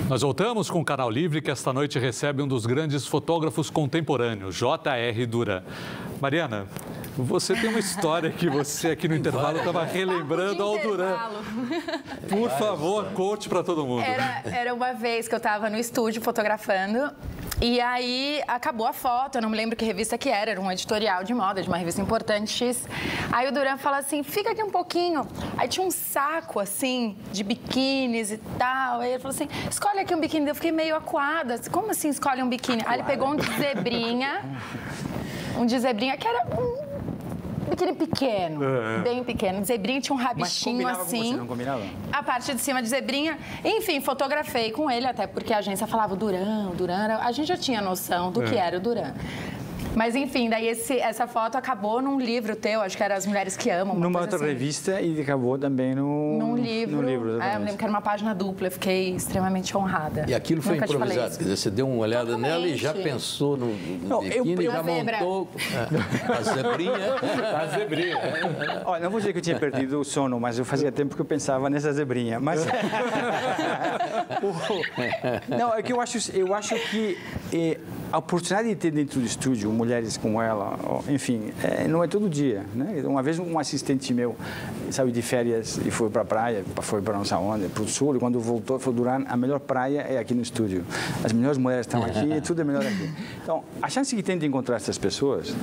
Nós voltamos com o Canal Livre, que esta noite recebe um dos grandes fotógrafos contemporâneos, J.R. Duran. Mariana, você tem uma história que você aqui no intervalo estava relembrando ao Duran. Por favor, conte para todo mundo. Era uma vez que eu estava no estúdio fotografando E aí acabou a foto, eu não me lembro que revista que era um editorial de moda, de uma revista importante X. Aí o Duran fala assim, fica aqui um pouquinho. Aí tinha um saco, assim, de biquínis e tal. Aí ele falou assim, escolhe aqui um biquíni. Eu fiquei meio acuada. Como assim escolhe um biquíni? Aí ele pegou um de zebrinha, que era um biquíni pequeno, bem pequeno. Zebrinha tinha um rabichinho assim. Com você, não combinava? A parte de cima de zebrinha. Enfim, fotografei com ele, até porque a agência falava o Duran. A gente já tinha noção do que era o Duran. Mas, enfim, daí essa foto acabou num livro teu, acho que era As Mulheres que Amam. Numa outra revista e acabou também num livro. Eu lembro que era uma página dupla, eu fiquei extremamente honrada. E aquilo foi improvisado, quer dizer, você deu uma olhada nela e já pensou no biquíni, já montou a zebrinha. A zebrinha. Olha, não vou dizer que eu tinha perdido o sono, mas eu fazia tempo que eu pensava nessa zebrinha. Mas não, é que eu acho que a oportunidade de ter dentro do estúdio mulheres como ela, enfim, não é todo dia, né? Uma vez um assistente meu saiu de férias e foi para a praia, foi para não sei onde, para o sul, e quando voltou, falou, Duran, a melhor praia é aqui no estúdio. As melhores mulheres estão aqui e tudo é melhor aqui. Então, a chance que tem de encontrar essas pessoas,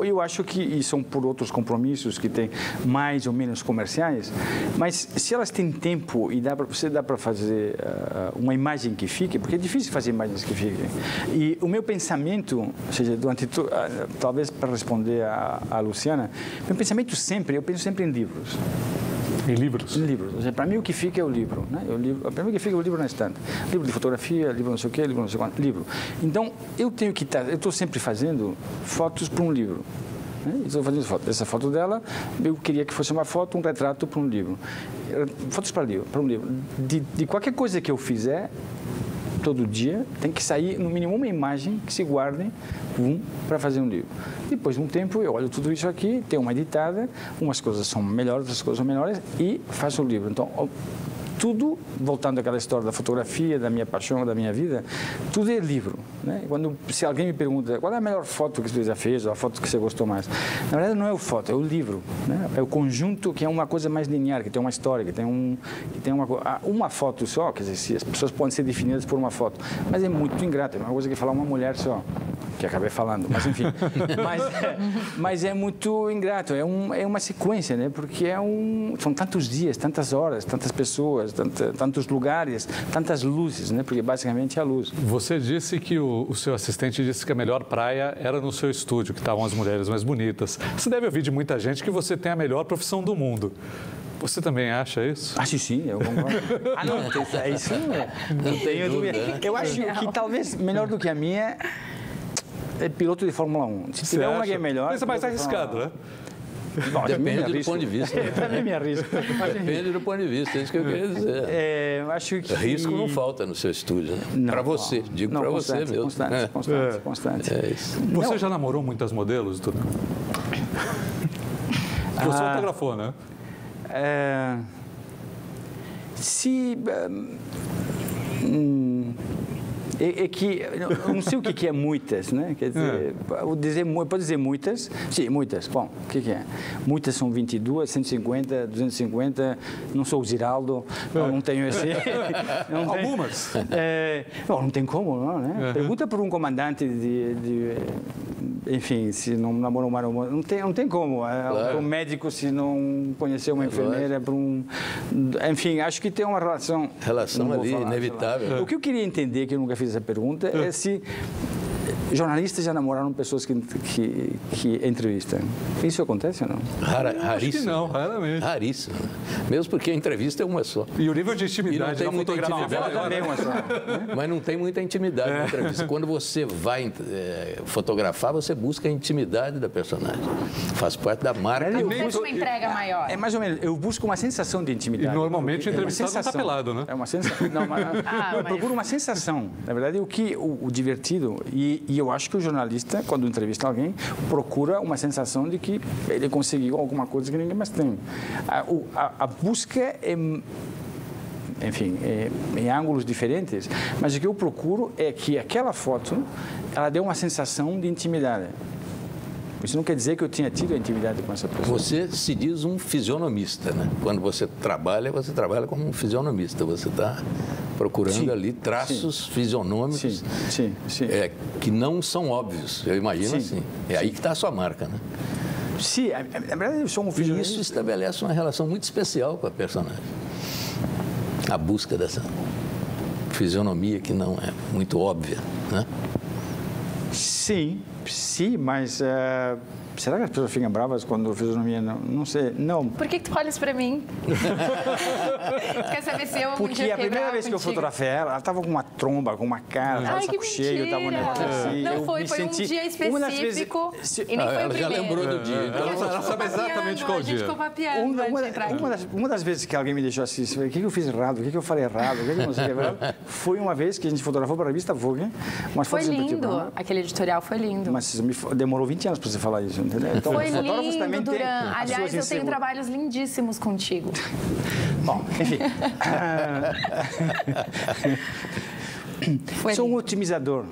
eu acho que são por outros compromissos que tem mais ou menos comerciais, mas se elas têm tempo e dá para fazer uma imagem que fique, porque é difícil fazer imagens que fiquem. E o meu pensamento, ou seja, talvez para responder a Luciana, meu pensamento eu penso sempre em livros. Em livros? Em livros. Para mim, o que fica é o livro. Né? Para mim, o que fica é o livro na estante. Livro de fotografia, livro não sei o quê, livro não sei quanto, livro. Então, eu estou sempre fazendo fotos para um livro. Estou fazendo foto. Essa foto dela, eu queria que fosse uma foto, um retrato para um livro. Fotos para um livro. De qualquer coisa que eu fizer, todo dia, tem que sair, no mínimo, uma imagem que se guarde para fazer um livro. Depois de um tempo, eu olho tudo isso aqui, tenho uma editada, umas coisas são melhores, outras coisas são menores, e faço o livro. Então, tudo, voltando àquela história da fotografia, da minha paixão, da minha vida, tudo é livro. Né? Se alguém me pergunta qual é a melhor foto que você já fez, ou a foto que você gostou mais, na verdade não é o foto, é o livro. Né? É o conjunto que é uma coisa mais linear, que tem uma história, que tem uma foto só, quer dizer, as pessoas podem ser definidas por uma foto, mas é muito ingrato, é uma coisa que falar uma mulher só, que acabei falando, mas enfim. mas é muito ingrato, é uma sequência, né? Porque são tantos dias, tantas horas, tantas pessoas, tantos lugares, tantas luzes, né? Porque basicamente é a luz. Você disse que o seu assistente disse que a melhor praia era no seu estúdio, que estavam as mulheres mais bonitas. Você deve ouvir de muita gente que você tem a melhor profissão do mundo. Você também acha isso? Acho sim, eu concordo. Não, é isso, não tenho dúvida. Eu acho que talvez melhor do que a minha é piloto de Fórmula 1. Se tiver uma que é melhor... Mas é mais arriscado, né? Bom, depende do ponto de vista. Eu também me arrisco. Depende do ponto de vista, é isso que eu queria dizer. Acho que... Risco não falta no seu estúdio, né? Para você, digo para você mesmo. Constante. É isso. Você já namorou muitas modelos, Duran? Você fotografou, né? É que eu não sei o que é muitas, né? Quer dizer, pode dizer muitas? Sim, muitas. Bom, o que é? Muitas são 22, 150, 250. Não sou o Ziraldo, não tenho esse. Algumas? Não tem como, não, né? Pergunta por um comandante enfim, se não namorou uma não tem como. Claro. Um médico, se não conhecer uma enfermeira, enfim, acho que tem uma relação. Ali, inevitável. O que eu queria entender, que eu nunca fiz essa pergunta, é se jornalistas já namoraram pessoas que entrevistam. Isso acontece ou não? Raríssimo. Acho que não, raramente. Raríssimo. Mesmo porque a entrevista é uma só. E o nível de intimidade na fotografia também é uma só. Mas não tem muita intimidade na entrevista. Quando você vai fotografar, você busca a intimidade da personagem. Faz parte da marca. Eu busco uma entrega maior. É mais ou menos. Eu busco uma sensação de intimidade. E normalmente o entrevistado não está pelado, né? É uma sensação. Não, eu procuro uma sensação. Na verdade, o divertido, e eu acho que o jornalista, quando entrevista alguém, procura uma sensação de que ele conseguiu alguma coisa que ninguém mais tem. A busca é, enfim, em ângulos diferentes, mas o que eu procuro é que aquela foto, ela dê uma sensação de intimidade. Isso não quer dizer que eu tinha tido intimidade com essa pessoa. Você se diz um fisionomista, né? Quando você trabalha como um fisionomista. Você está procurando ali traços fisionômicos que não são óbvios, eu imagino assim. É aí que está a sua marca, né? Sim, na verdade eu sou um fisionomista. E isso estabelece uma relação muito especial com a personagem. A busca dessa fisionomia que não é muito óbvia, né? Sim, mas será que as pessoas ficam bravas quando a fisionomia não sei, não. Por que tu olhas para mim? Quer saber se eu Porque a primeira vez que eu fotografei ela estava com uma tromba, com uma cara, estava Ai, saco cheio, estava um negócio assim. Não foi um dia específico e nem foi o ela já lembrou do dia. Ela sabe exatamente qual dia. Uma das vezes que alguém me deixou assim, o que eu fiz errado, o que eu falei errado, o que eu não sei errado, foi uma vez que a gente fotografou para a revista Vogue. Foi lindo, aquele editorial foi lindo. Mas demorou 20 anos para você falar isso. Então, foi lindo, Duran. Aliás, eu tenho trabalhos lindíssimos contigo. Bom, enfim. Sou um otimizador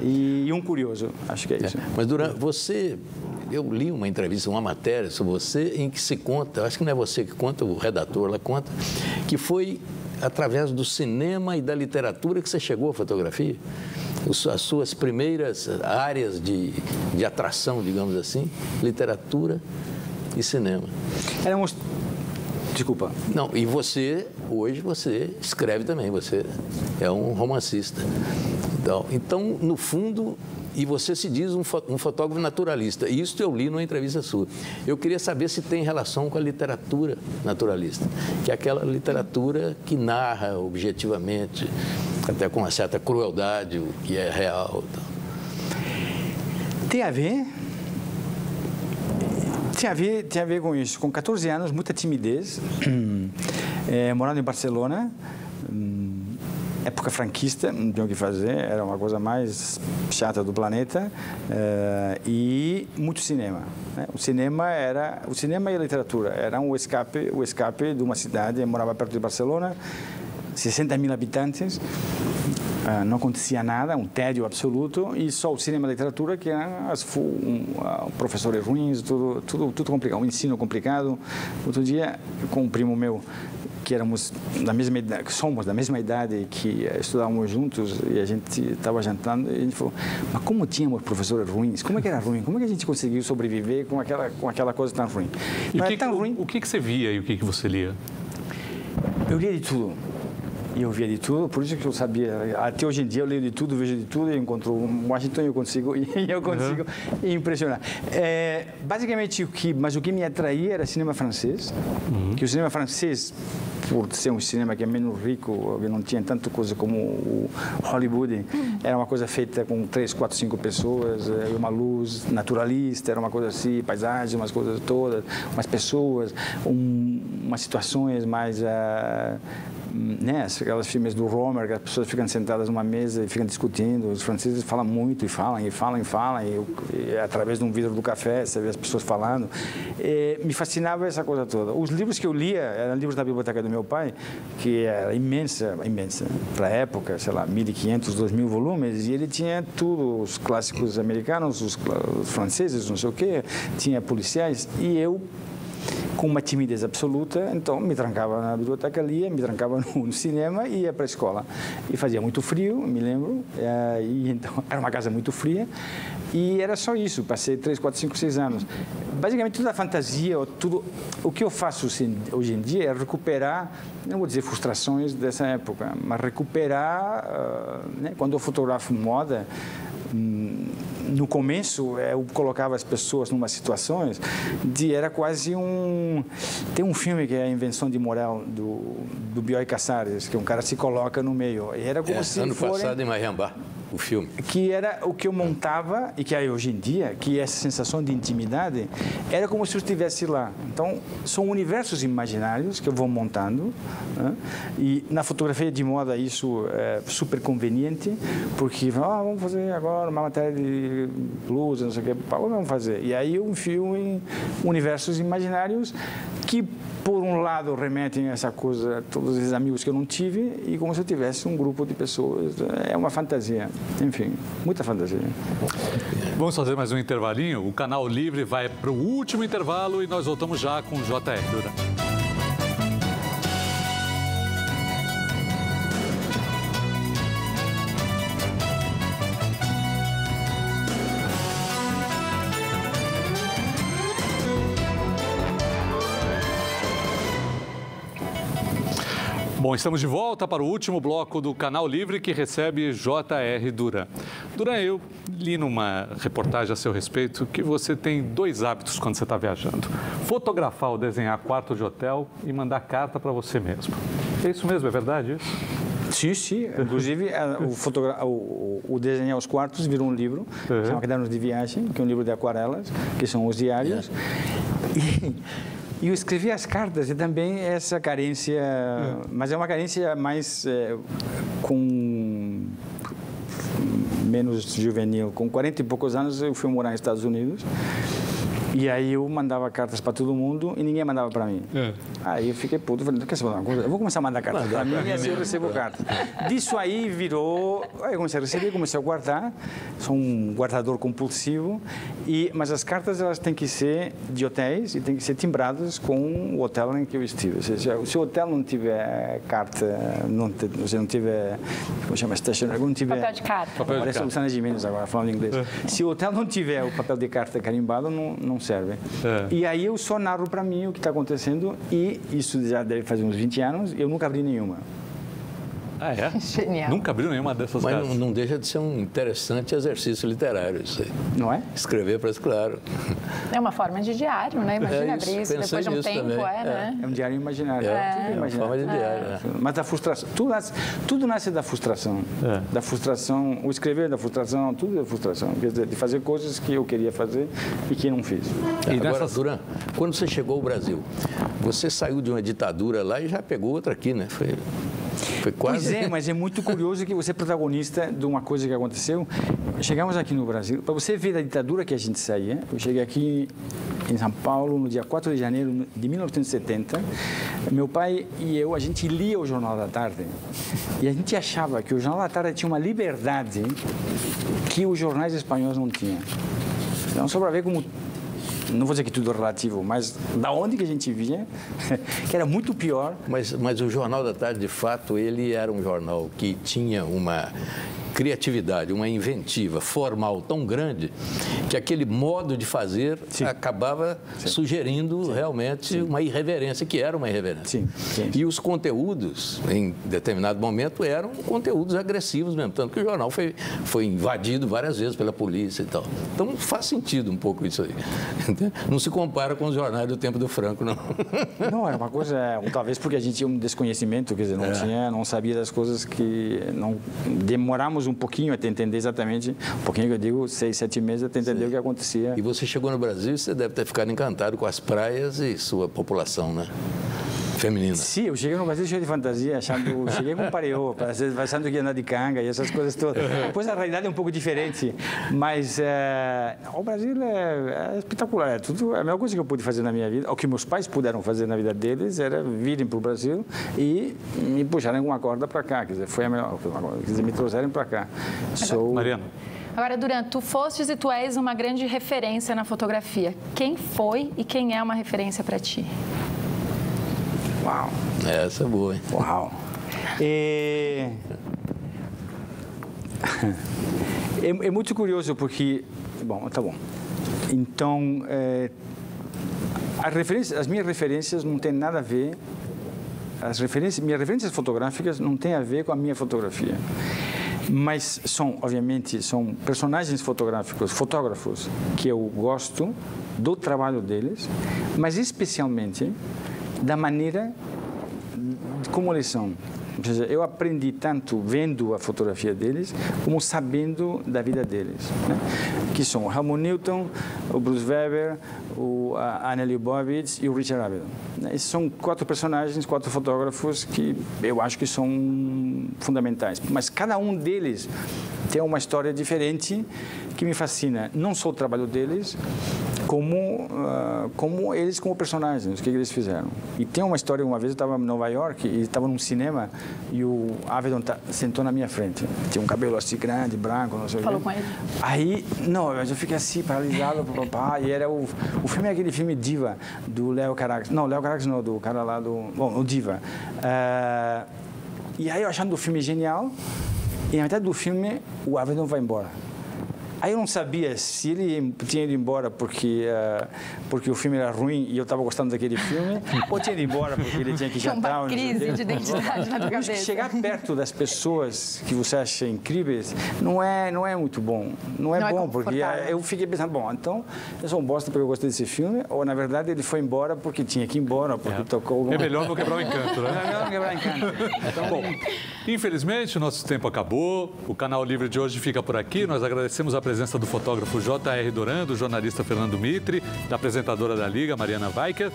e um curioso, acho que é isso. Mas, Duran, eu li uma entrevista, uma matéria sobre você, em que se conta, acho que não é você que conta, o redator lá conta, que foi através do cinema e da literatura que você chegou à fotografia. As suas primeiras áreas de atração, digamos assim, literatura e cinema. Desculpa. Não, e hoje você escreve também, você é um romancista. Então, no fundo, e você se diz um fotógrafo naturalista. E isso eu li numa entrevista sua. Eu queria saber se tem relação com a literatura naturalista, que é aquela literatura que narra objetivamente, até com uma certa crueldade, o que é real. Tem a ver com isso. Com 14 anos, muita timidez, morando em Barcelona, época franquista, não tinha o que fazer, era uma coisa mais chata do planeta, e muito cinema. Né? O cinema e a literatura eram o escape de uma cidade. Eu morava perto de Barcelona, 60 mil habitantes, não acontecia nada, um tédio absoluto, e só o cinema e a literatura, que eram professores ruins, tudo complicado, um ensino complicado. Outro dia, com um primo meu, que somos da mesma idade, que estudávamos juntos, e a gente estava jantando, e a gente falou, mas como tínhamos professores ruins? Como é que era ruim? Como é que a gente conseguiu sobreviver com aquela coisa tão ruim? O que você via e o que você lia? Eu lia de tudo. E eu via de tudo, por isso que eu sabia. Até hoje em dia eu leio de tudo, vejo de tudo, e encontro Washington e eu consigo impressionar. Basicamente, o que me atraía era cinema francês, que o cinema francês, por ser um cinema que é menos rico, que não tinha tanta coisa como o Hollywood, era uma coisa feita com 3, 4, 5 pessoas, uma luz naturalista, era uma coisa assim, paisagem, umas coisas todas, umas pessoas, umas situações mais... aquelas filmes do Romer, que as pessoas ficam sentadas numa mesa e ficam discutindo. Os franceses falam muito e falam, e através de um vidro do café você vê as pessoas falando. Me fascinava essa coisa toda. Os livros que eu lia eram livros da biblioteca do meu pai, que era imensa, para a época, sei lá, 1.500, 2.000 volumes, e ele tinha tudo, os clássicos americanos, os franceses, não sei o quê, tinha policiais, e eu, com uma timidez absoluta, então me trancava na biblioteca, lia, me trancava no cinema e ia para a escola. E fazia muito frio, me lembro, e então era uma casa muito fria, e era só isso. Passei 3, 4, 5, 6 anos. Basicamente, toda a fantasia, o que eu faço hoje em dia é recuperar, não vou dizer frustrações dessa época, mas recuperar, quando eu fotografo moda, no começo, eu colocava as pessoas numa situações era quase tem um filme que é A Invenção de Moral, do Bioy Casares, que um cara se coloca no meio. E era como se ano passado em Mariambá, o filme. Que era o que eu montava, e que é hoje em dia, que essa sensação de intimidade, era como se eu estivesse lá. Então, são universos imaginários que eu vou montando, né? E na fotografia de moda isso é super conveniente, porque vamos fazer agora uma matéria de blusa, não sei o que, vamos fazer. E aí eu enfio em universos imaginários que por um lado remetem a essa coisa, todos esses amigos que eu não tive, e como se eu tivesse um grupo de pessoas. É uma fantasia, enfim, muita fantasia. Vamos fazer mais um intervalinho. O Canal Livre vai para o último intervalo e nós voltamos já com o J.R. Duran. Bom, estamos de volta para o último bloco do Canal Livre, que recebe J.R. Duran. Duran, eu li numa reportagem a seu respeito que você tem 2 hábitos quando você está viajando. Fotografar ou desenhar quarto de hotel e mandar carta para você mesmo. É isso mesmo? É verdade isso? Sim, sim. Inclusive, o desenhar os quartos virou um livro, que chama Cadernos de Viagem, que é um livro de aquarelas, que são os diários. E eu escrevi as cartas e também essa carência, mas é uma carência mais com menos juvenil. Com 40 e poucos anos eu fui morar nos Estados Unidos. E aí eu mandava cartas para todo mundo e ninguém mandava para mim. Aí eu fiquei puto, falei, quer saber uma coisa? Eu vou começar a mandar cartas para mim e assim eu recebo cartas. Disso aí virou, aí eu comecei a receber, comecei a guardar, sou um guardador compulsivo, mas as cartas elas têm que ser de hotéis e têm que ser timbradas com o hotel em que eu estive. Ou seja, se o hotel não tiver carta, você não tiver, como chama, stationery, não tiver... Papel de carta. Parece Luciana Gimenez agora, falando inglês. Se o hotel não tiver o papel de carta carimbado, não serve. E aí eu só narro para mim o que está acontecendo e isso já deve fazer uns 20 anos, eu nunca abri nenhuma. Ah, é? Genial. Nunca abriu nenhuma dessas Mas cartas. não deixa de ser um interessante exercício literário isso aí. Não é? Escrever para claro. É uma forma de diário, né? Imagina isso, abrir isso depois de um tempo, também. né? É um diário imaginário. É uma forma de diário. Mas da frustração, tudo nasce da frustração. Da frustração, o escrever da frustração, tudo é da frustração. Quer dizer, de fazer coisas que eu queria fazer e que não fiz. E agora, Duran, quando você chegou ao Brasil, você saiu de uma ditadura lá e já pegou outra aqui, né? Foi quase... Pois é, mas é muito curioso que você é protagonista de uma coisa que aconteceu. Chegamos aqui no Brasil, para você ver a ditadura que a gente saía, eu cheguei aqui em São Paulo no dia 4 de janeiro de 1970. Meu pai e eu, a gente lia o Jornal da Tarde e a gente achava que o Jornal da Tarde tinha uma liberdade que os jornais espanhóis não tinham. Então, só para ver como... Não vou dizer que tudo é relativo, mas da onde que a gente via, que era muito pior. Mas o Jornal da Tarde, de fato, ele era um jornal que tinha uma criatividade, uma inventiva formal tão grande que aquele modo de fazer acabava sugerindo realmente uma irreverência, que era uma irreverência. E os conteúdos, em determinado momento, eram conteúdos agressivos mesmo, tanto que o jornal foi invadido várias vezes pela polícia e tal. Então faz sentido um pouco isso aí. Não se compara com os jornais do tempo do Franco, não. Não, era uma coisa, talvez porque a gente tinha um desconhecimento, quer dizer, não sabia das coisas que não demoramos um pouquinho até entender exatamente, um pouquinho que eu digo, 6, 7 meses até entender o que acontecia. E você chegou no Brasil e você deve ter ficado encantado com as praias e sua população, né? Feminina. Sim, eu cheguei no Brasil cheio de fantasia, cheguei com um pareô, achando que ia andar de canga e essas coisas todas. Depois a realidade é um pouco diferente, mas o Brasil é espetacular, a melhor coisa que eu pude fazer na minha vida, o que meus pais puderam fazer na vida deles, era virem para o Brasil e me puxarem com uma corda para cá, quer dizer, foi a melhor, quer dizer, me trouxerem para cá. Mariana. Agora, Duran, tu fostes e tu és uma grande referência na fotografia. Quem foi e quem é uma referência para ti? Uau! Essa é boa, hein? Uau! É muito curioso porque... Bom, tá bom. Então, as minhas referências não têm nada a ver... Minhas referências fotográficas não têm a ver com a minha fotografia. Mas obviamente, são personagens fotográficos, fotógrafos, que eu gosto do trabalho deles, mas especialmente da maneira como eles são. Ou seja, eu aprendi tanto vendo a fotografia deles, como sabendo da vida deles, né? Que são o Helmut Newton, o Bruce Weber, a Anna Leibovitz e o Richard Avedon. Esses são 4 personagens, 4 fotógrafos que eu acho que são fundamentais. Mas cada um deles tem uma história diferente que me fascina. Não só o trabalho deles, como como eles como personagens, o que eles fizeram. E tem uma história, uma vez eu estava em Nova York e estava num cinema e o Avedon sentou na minha frente. Tinha um cabelo assim grande, branco, não sei o quê. Falou com ele? Aí, não, eu fiquei assim, paralisado, e era o filme é aquele filme Diva, do Léo Carax. Não, Léo Carax não, do cara lá do... Bom, o Diva. E aí eu achando o filme genial, e na metade do filme o Avedon vai embora. Aí eu não sabia se ele tinha ido embora porque o filme era ruim e eu estava gostando daquele filme, ou tinha ido embora porque ele tinha que jantar. Uma crise de identidade na tua cabeça. Chegar perto das pessoas que você acha incríveis não é muito bom. Não é bom, porque eu fiquei pensando, bom, então eu sou um bosta porque eu gostei desse filme, ou na verdade ele foi embora porque tinha que ir embora, porque tocou... É melhor não quebrar o encanto, né? É melhor não quebrar o encanto. Então, bom, infelizmente o nosso tempo acabou, o Canal Livre de hoje fica por aqui, nós agradecemos a presença do fotógrafo J.R. Duran, do jornalista Fernando Mitre, da apresentadora da Liga, Mariana Weicker.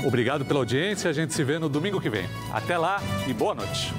Obrigado pela audiência, a gente se vê no domingo que vem. Até lá e boa noite.